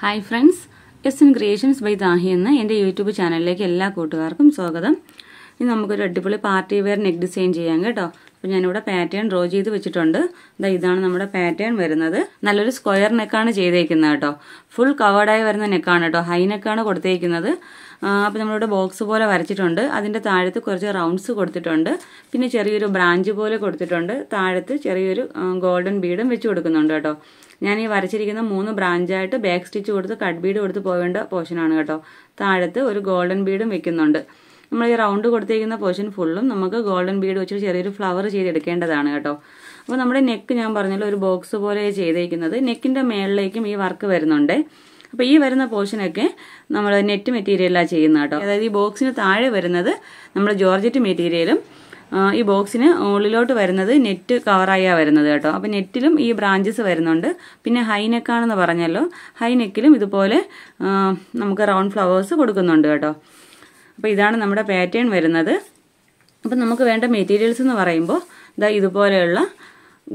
Hi friends, S in Creations by Dahi എന്ന എൻ്റെ YouTube ചാനലിലേക്ക് എല്ലാ കൂട്ടുകാർക്കും സ്വാഗതം. ഇന്ന് നമുക്കൊരു അടിപൊളി പാർട്ടി വെയർ നെക്ക് ഡിസൈൻ ചെയ്യാം കേട്ടോ. അപ്പോൾ ഞാനിവിടെ പാറ്റേൺ ഡ്രോ ചെയ്ത് വെച്ചിട്ടുണ്ട്. ഇതാണ് നമ്മുടെ പാറ്റേൺ വരുന്നത്. നല്ലൊരു സ്ക്വയർ നെക്കാണ് ചെയ്തേക്കുന്നത് കേട്ടോ. ഫുൾ കവേർഡായി വരുന്ന നെക്കാണ് കേട്ടോ. ഹൈ നെക്കാണ് കൊടുത്തേക്കുന്നത്. അപ്പോൾ നമ്മളിവിടെ ബോക്സ് പോലെ വരച്ചിട്ടുണ്ട്. അതിൻ്റെ താഴത്ത് കുറച്ച് റൗണ്ട്സ് കൊടുത്തിട്ടുണ്ട്. പിന്നെ ചെറിയൊരു ബ്രാഞ്ച് പോലെ കൊടുത്തിട്ടുണ്ട്. താഴത്ത് ചെറിയൊരു ഗോൾഡൻ ബീഡും വെച്ച് കൊടുക്കുന്നുണ്ട് കേട്ടോ. ഞാൻ ഈ വരച്ചിരിക്കുന്ന 3 ബ്രാഞ്ചായിട്ട് ബാക്ക് സ്റ്റിച്ച് കൊടുത്ത് കട്ട് ബീഡ് കൊടുത്ത് പോവേണ്ട പോർഷനാണ് കേട്ടോ. താഴത്ത് ഒരു ഗോൾഡൻ ബീഡും വെക്കുന്നുണ്ട്. നമ്മൾ ഈ റൗണ്ട് കൊടുത്തിരിക്കുന്ന പോർഷൻ ഫുള്ളും നമുക്ക് ഗോൾഡൻ ബീഡ് വെച്ച് ചെറിയൊരു ഫ്ലവർ ചെയ്തെടുക്കേണ്ടതാണ് കേട്ടോ. അപ്പോൾ നമ്മുടെ നെക്ക് ഞാൻ പറഞ്ഞല്ലോ ഒരു ബോക്സ് പോലെ ചെയ്തേക്കുന്നത്. നെക്കിൻ്റെ മേളിലേക്കും ഈ വർക്ക് വരുന്നുണ്ട്. അപ്പോൾ ഈ വരുന്ന പോർഷനൊക്കെ നമ്മൾ നെറ്റ് മെറ്റീരിയലാണ് ചെയ്യുന്നത് കേട്ടോ. അതായത് ഈ ബോക്സിന് താഴെ വരുന്നത് നമ്മൾ ജോർജറ്റ് മെറ്റീരിയലും ഈ ബോക്സിന് ഉള്ളിലോട്ട് വരുന്നത് നെറ്റ് കവറായാണ് വരുന്നത് കേട്ടോ. അപ്പോൾ നെറ്റിലും ഈ ബ്രാഞ്ചസ് വരുന്നുണ്ട്. പിന്നെ ഹൈ നെക്കാണെന്ന് പറഞ്ഞല്ലോ, ഹൈ നെക്കിലും ഇതുപോലെ നമുക്ക് റൗണ്ട് ഫ്ലവേഴ്സ് കൊടുക്കുന്നുണ്ട് കേട്ടോ. അപ്പോൾ ഇതാണ് നമ്മുടെ പാറ്റേൺ വരുന്നത്. അപ്പം നമുക്ക് വേണ്ട മെറ്റീരിയൽസ് എന്ന് പറയുമ്പോൾ ഇതുപോലെയുള്ള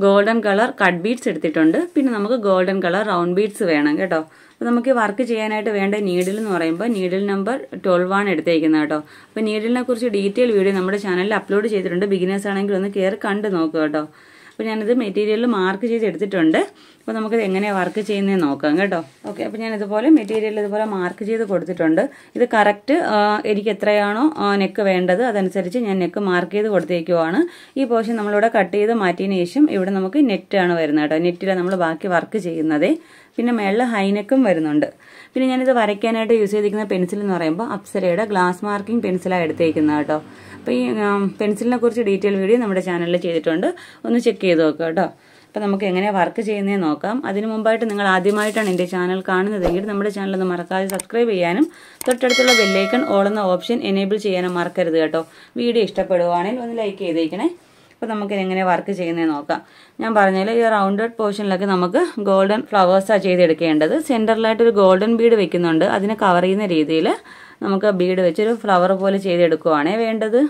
ഗോൾഡൻ കളർ കട്ട് ബീഡ്സ് എടുത്തിട്ടുണ്ട്. പിന്നെ നമുക്ക് ഗോൾഡൻ കളർ റൗണ്ട് ബീഡ്സ് വേണം കേട്ടോ. അപ്പോൾ നമുക്ക് വർക്ക് ചെയ്യാനായിട്ട് വേണ്ട നീഡിൽ എന്ന് പറയുമ്പോൾ നീഡിൽ നമ്പർ 12 ആണ് എടുത്തേക്കുന്നത് കേട്ടോ. അപ്പോൾ നീഡിലിനെ കുറിച്ച് ഡീറ്റെയിൽ വീഡിയോ നമ്മുടെ ചാനലിൽ അപ്ലോഡ് ചെയ്തിട്ടുണ്ട്. ബിഗിനേഴ്സ് ആണെങ്കിൽ ഒന്ന് കയറി കണ്ട് നോക്കുക കേട്ടോ. അപ്പോൾ ഞാനിത് മെറ്റീരിയലിൽ മാർക്ക് ചെയ്ത് എടുത്തിട്ടുണ്ട്. അപ്പോൾ നമുക്കിത് എങ്ങനെയാണ് വർക്ക് ചെയ്യുന്നതെന്ന് നോക്കാം കേട്ടോ. ഓക്കെ, അപ്പോൾ ഞാൻ ഇതുപോലെ മെറ്റീരിയൽ ഇതുപോലെ മാർക്ക് ചെയ്ത് കൊടുത്തിട്ടുണ്ട്. ഇത് കറക്റ്റ് എനിക്ക് എത്രയാണോ നെക്ക് വേണ്ടത് അതനുസരിച്ച് ഞാൻ നെക്ക് മാർക്ക് ചെയ്ത് കൊടുത്തേക്കുവാണ്. ഈ പോർഷൻ നമ്മളിവിടെ കട്ട് ചെയ്ത് മാറ്റിയതിന് ശേഷം ഇവിടെ നമുക്ക് നെറ്റാണ് വരുന്നത് കേട്ടോ. നെറ്റിലാണ് നമ്മൾ ബാക്കി വർക്ക് ചെയ്യുന്നത്. പിന്നെ മേളിൽ ഹൈനെക്കും വരുന്നുണ്ട്. പിന്നെ ഞാനിത് വരയ്ക്കാനായിട്ട് യൂസ് ചെയ്തിരിക്കുന്ന പെൻസിൽ എന്ന് പറയുമ്പോൾ അപ്സരയുടെ ഗ്ലാസ് മാർക്കിംഗ് പെൻസിലാണ് എടുത്തേക്കുന്നത് കേട്ടോ. അപ്പോൾ ഈ പെൻസിലിനെ കുറിച്ച് ഡീറ്റെയിൽ വീഡിയോ നമ്മുടെ ചാനലിൽ ചെയ്തിട്ടുണ്ട്. ഒന്ന് ചെക്ക് ചെയ്ത് നോക്കുക കേട്ടോ. അപ്പോൾ നമുക്ക് എങ്ങനെയാണ് വർക്ക് ചെയ്യുന്നതെന്ന് നോക്കാം. അതിന് മുമ്പായിട്ട് നിങ്ങൾ ആദ്യമായിട്ടാണ് എൻ്റെ ചാനൽ കാണുന്നതെങ്കിൽ നമ്മുടെ ചാനൽ ഒന്ന് മറക്കാതെ സബ്സ്ക്രൈബ് ചെയ്യാനും തൊട്ടടുത്തുള്ള ബെല്ലൈക്കൺ ഓൾ എന്ന ഓപ്ഷൻ എനേബിൾ ചെയ്യാനും മറക്കരുത് കേട്ടോ. വീഡിയോ ഇഷ്ടപ്പെടുവാണെങ്കിൽ ഒന്ന് ലൈക്ക് ചെയ്തേക്കണേ. അപ്പോൾ നമുക്ക് എങ്ങനെ വർക്ക് ചെയ്യുന്നതെന്ന് നോക്കാം. ഞാൻ പറഞ്ഞാൽ ഈ റൗണ്ടഡ് പോർഷനിലൊക്കെ നമുക്ക് ഗോൾഡൻ ഫ്ലവേഴ്സാണ് ചെയ്തെടുക്കേണ്ടത്. സെൻറ്ററിലായിട്ടൊരു ഗോൾഡൻ ബീഡ് വെക്കുന്നുണ്ട്. അതിനെ കവർ ചെയ്യുന്ന രീതിയിൽ നമുക്ക് ബീഡ് വെച്ചൊരു ഫ്ലവർ പോലെ ചെയ്തെടുക്കുവാണേ വേണ്ടത്.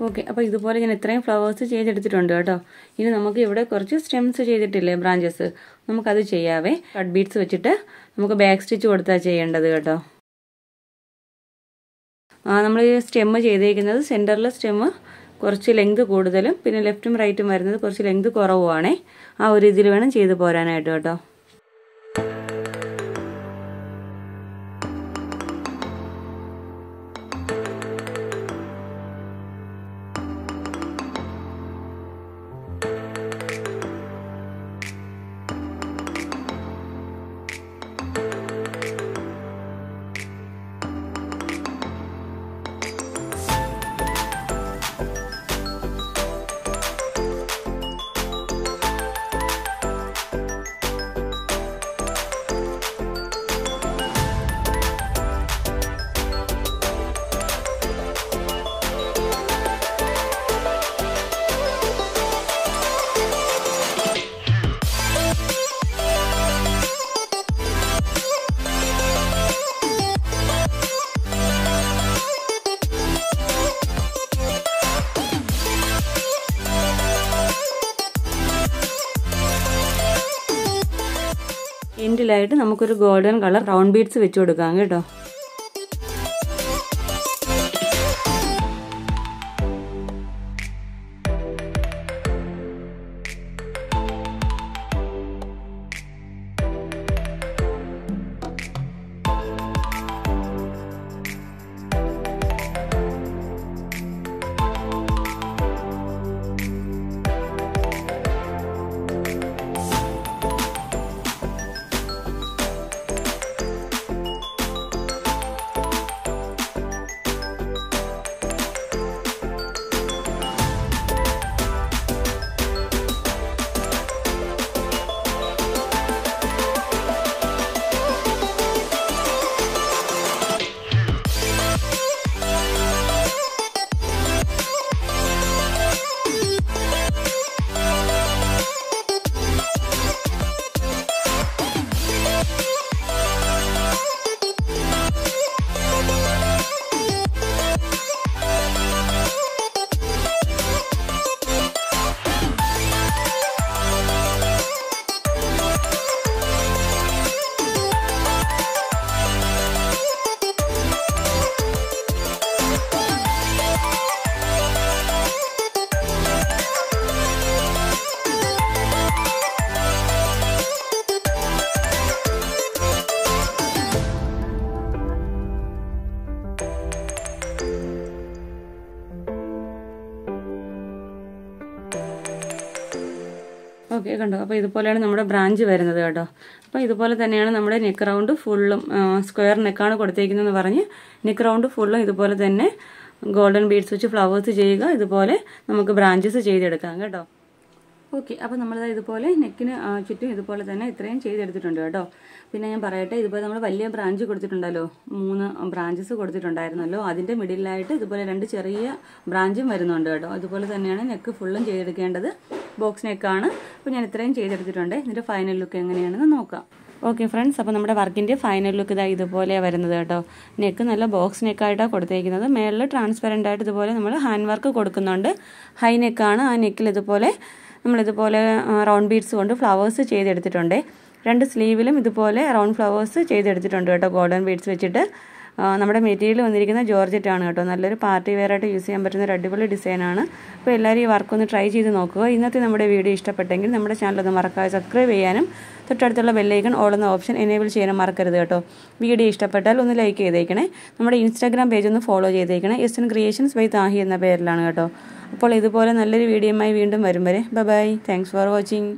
ഓക്കെ, അപ്പോൾ ഇതുപോലെ ഞാൻ ഇത്രയും ഫ്ലവേഴ്സ് ചെയ്തെടുത്തിട്ടുണ്ട് കേട്ടോ. ഇനി നമുക്ക് ഇവിടെ കുറച്ച് സ്റ്റെംസ് ചെയ്തിട്ടില്ലേ, ബ്രാഞ്ചസ്, നമുക്കത് ചെയ്യാവേ. കട്ട് ബീഡ്സ് വെച്ചിട്ട് നമുക്ക് ബാക്ക് സ്റ്റിച്ച് കൊടുത്താൽ ചെയ്യേണ്ടത് കേട്ടോ. നമ്മൾ ഈ സ്റ്റെം ചെയ്തേക്കുന്നത് സെൻറ്ററിലെ സ്റ്റെം കുറച്ച് ലെങ്ത് കൂടുതലും പിന്നെ ലെഫ്റ്റും റൈറ്റും വരുന്നത് കുറച്ച് ലെങ്ത് കുറവുമാണേ. ആ ഒരു ഇതിൽ വേണം ചെയ്ത് പോരാനായിട്ട് കേട്ടോ. മിഡിലായിട്ട് നമുക്കൊരു ഗോൾഡൻ കളർ റൗണ്ട് ബീഡ്സ് വെച്ച് കൊടുക്കാം കേട്ടോ. ഓക്കെ കണ്ടോ. അപ്പോൾ ഇതുപോലെയാണ് നമ്മുടെ ബ്രാഞ്ച് വരുന്നത് കേട്ടോ. അപ്പോൾ ഇതുപോലെ തന്നെയാണ് നമ്മുടെ നെക്ക് റൗണ്ട് ഫുള്ളും സ്ക്വയർ നെക്കാണ് കൊടുത്തേക്കുന്നതെന്ന് പറഞ്ഞ് നെക്ക് റൗണ്ട് ഫുള്ളും ഇതുപോലെ തന്നെ ഗോൾഡൻ ബീഡ്സ് വെച്ച് ഫ്ലവേഴ്സ് ചെയ്യുക. ഇതുപോലെ നമുക്ക് ബ്രാഞ്ചസ് ചെയ്തെടുക്കാം കേട്ടോ. ഓക്കെ, അപ്പോൾ നമ്മളിത് ഇതുപോലെ നെക്കിന് ചുറ്റും ഇതുപോലെ തന്നെ ഇത്രയും ചെയ്തെടുത്തിട്ടുണ്ട് കേട്ടോ. പിന്നെ ഞാൻ പറയട്ടെ, ഇതുപോലെ നമ്മൾ വലിയ ബ്രാഞ്ച് കൊടുത്തിട്ടുണ്ടല്ലോ, 3 ബ്രാഞ്ചസ് കൊടുത്തിട്ടുണ്ടായിരുന്നല്ലോ, അതിൻ്റെ മിഡിലായിട്ട് ഇതുപോലെ 2 ചെറിയ ബ്രാഞ്ചും വരുന്നുണ്ട് കേട്ടോ. അതുപോലെ തന്നെയാണ് നെക്ക് ഫുള്ളും ചെയ്തെടുക്കേണ്ടത്. ബോക്സ് നെക്കാണ്. അപ്പോൾ ഞാൻ ഇത്രയും ചെയ്തെടുത്തിട്ടുണ്ട്. ഇതിൻ്റെ ഫൈനൽ ലുക്ക് എങ്ങനെയാണെന്ന് നോക്കാം. ഓക്കെ ഫ്രണ്ട്സ്, അപ്പോൾ നമ്മുടെ വർക്കിൻ്റെ ഫൈനൽ ലുക്ക് ഇതാ ഇതുപോലെയാണ് വരുന്നത് കേട്ടോ. നെക്ക് നല്ല ബോക്സ് നെക്കായിട്ടാണ് കൊടുത്തേക്കുന്നത്. മേളിൽ ട്രാൻസ്പെറൻ്റ് ആയിട്ട് ഇതുപോലെ നമ്മൾ ഹാൻഡ് വർക്ക് കൊടുക്കുന്നുണ്ട്. ഹൈ നെക്കാണ്. ആ നെക്കിൽ ഇതുപോലെ നമ്മളിതുപോലെ റൗണ്ട് ബീഡ്സ് കൊണ്ട് ഫ്ലവേഴ്സ് ചെയ്തെടുത്തിട്ടുണ്ട്. 2 സ്ലീവിലും ഇതുപോലെ റൗണ്ട് ഫ്ലവേഴ്സ് ചെയ്തെടുത്തിട്ടുണ്ട് കേട്ടോ, ഗോൾഡൻ ബീഡ്സ് വെച്ചിട്ട്. നമ്മുടെ മെറ്റീരിയൽ വന്നിരിക്കുന്ന ജോർജറ്റ് ആണ് കേട്ടോ. നല്ലൊരു പാർട്ടി വെയർ ആയിട്ട് യൂസ് ചെയ്യാൻ പറ്റുന്ന ഒരു അടിപൊളി ഡിസൈനാണ്. അപ്പോൾ എല്ലാവരും ഈ വർക്ക് ഒന്ന് ട്രൈ ചെയ്ത് നോക്കുക. ഇന്നത്തെ നമ്മുടെ വീഡിയോ ഇഷ്ടപ്പെട്ടെങ്കിൽ നമ്മുടെ ചാനൽ ഒന്ന് മറക്കാതെ സബ്സ്ക്രൈബ് ചെയ്യാനും തൊട്ടടുത്തുള്ള ബെല്ലൈക്കൺ ഓൾ എന്ന ഓപ്ഷൻ എനേബിൾ ചെയ്യാനും മറക്കരുത് കേട്ടോ. വീഡിയോ ഇഷ്ടപ്പെട്ടാൽ ഒന്ന് ലൈക്ക് ചെയ്തേക്കണേ. നമ്മുടെ ഇൻസ്റ്റാഗ്രാം പേജ് ഒന്ന് ഫോളോ ചെയ്തേക്കണേ. SN Creations by താഹി എന്ന പേരിലാണ് കേട്ടോ. അപ്പോൾ ഇതുപോലെ നല്ലൊരു വീഡിയോയുമായി വീണ്ടും വരും വരെ ബൈ. Thanks for watching.